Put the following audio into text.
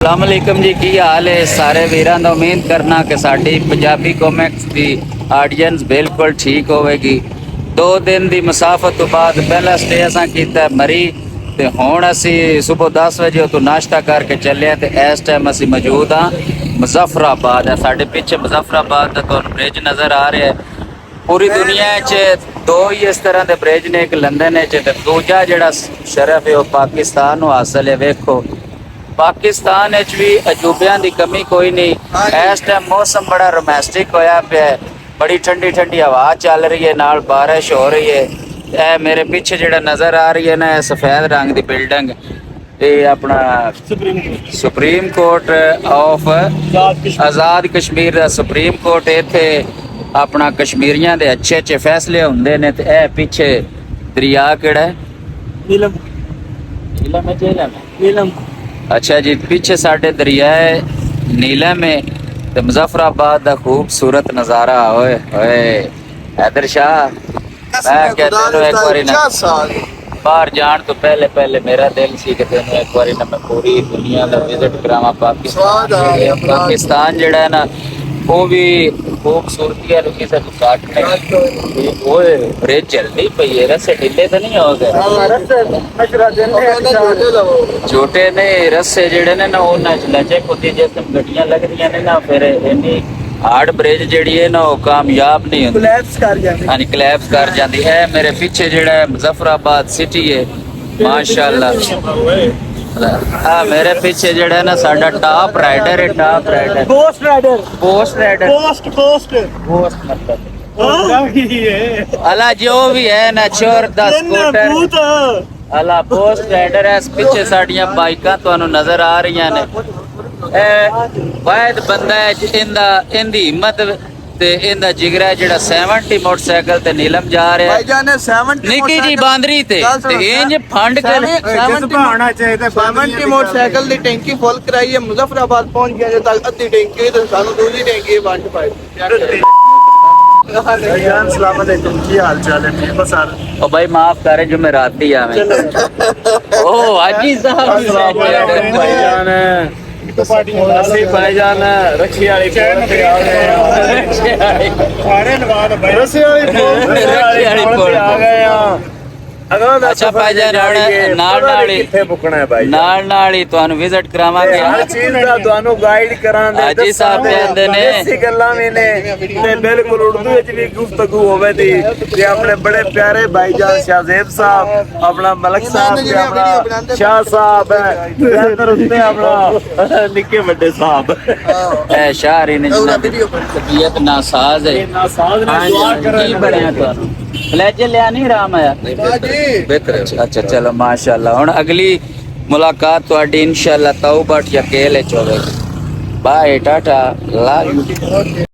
अस्सलाम वालेकुम जी, की हाल है सारे वीरां दा। उम्मीद करना कि साडी पंजाबी कॉमिक्स की ऑडियंस बिल्कुल ठीक होवेगी। 2 दिन की मुसाफत तो बाद पहला स्टे असां कीता मरी ते हुण असी सुबह 10 बजे तो नाश्ता करके चले ते इस टाइम असी मौजूद हाँ मुजफ्फराबाद है। साडे पीछे मुजफ्फराबाद का तुहानूं ब्रिज नज़र आ रहा है। पूरी दुनिया च 2 ही इस तरह के ब्रिज ने, एक लंदन च ते दूजा जिहड़ा शरफ है वह पाकिस्तान नूं हासिल है। वेखो पाकिस्तान भी अजूबियां की कमी कोई नहीं। इस टाइम मौसम बड़ा रोमांटिक होया पिया है, बड़ी ठंडी ठंडी हवा चल रही है, नाल बारिश हो रही है। ए मेरे पीछे जिहड़ा नज़र आ रही है ना, सफ़ेद रंग की बिल्डिंग, ये अपना supreme court of Azad Kashmir का सुप्रीम कोर्ट। इत्थे अपना कश्मीरियों के अच्छे अच्छे फैसले होंदे ने। ते ए पीछे दरिया केड़ा है? नीलम। नीलम है, झेलम है? नीलम। अच्छा जी, पीछे साढ़े दरिया नीलम में तो मुजफ्फराबाद का खूबसूरत नज़ारा। ओए ओए हैदर शाह, मैं कहता हूँ एक बारी ना बाहर जान तो पहले पहले मेरा दिल सी कि तेन एक बारी ना मैं पूरी दुनिया का विजिट करावा। पाकिस्तान जड़ा है ना वो भी खूबसूरती है, किसी को काट नहीं। ओए ब्रिज चलती पई है, रस्से ढीले तो नहीं हो गए? छोटे ने रस्से जेडे ने ना उन्हां च लचक होती, जिस गड्डियां लगदियां ने ना फिर इन्नी हार्ड ब्रिज जेड़ी है ना वो कामयाब नहीं होती, हाँ क्लैप्स कर जाती है। मेरे पीछे जेड़ा है मुजफ्फराबाद सिटी है माशाल्लाह। हाँ मेरे पीछे जेड़ा है ना साडा टॉप राइडर है, top rider, post rider, post rider, post post post मतलब अला जो भी है ना चोर 10 स्कूटर अला पोस्ट राइडर है। पीछे साड़ियां बाइकां तुहानू नजर आ रही ने। वाहिद बंदा है इंदी हिम्मत ते इंदा जिगरा जेड़ा 70 मोटरसाइकिल ते नीलम जा रहा है। भाईजान 70 निकी जी बांदरी ते इंज फंड कर 70 आना चाहिए। 70 मोटरसाइकिल दी टैंकी फुल कराई है, मुजफ्फराबाद पहुंच गया जे तक अद्धी टैंकी ते सानू दूसरी टैंकी वंड पाई। भाईजान अस्सलाम वालेकुम, की हाल चाल है? ठीक हो सर? ओ भाई माफ करे जो मैं रात ही आवे। ओ हाजी साहब भाईजान भाईजान रक्षी वाली आ गए। अच्छा भाईजान नाल ही तुहानू विजिट करावांगे, हर चीज दा तुहानू गाइड करांगे। हाजी साहब कहंदे ने ऐसी गल्लां भी ने ते बिल्कुल उर्दू विच भी गुफ्तगू होवे दी ते अपने बड़े प्यारे भाईजान शाहजेब साहब, अपना मलक साहब ते अपना शाह साहब है अंदर उसने अपना निक्के बड़े साहब ए शाहरी ने तबीयत नासाज है, नासाज ने दुआ करन बड़े तुहानू फ्लैज लिया नहीं राम आया बेहतर। अच्छा चलो माशाल्लाह। हुण अगली मुलाकात तुहाडी इंशाल्लाह तौबा या केल च होवेगी। Bye tata love you.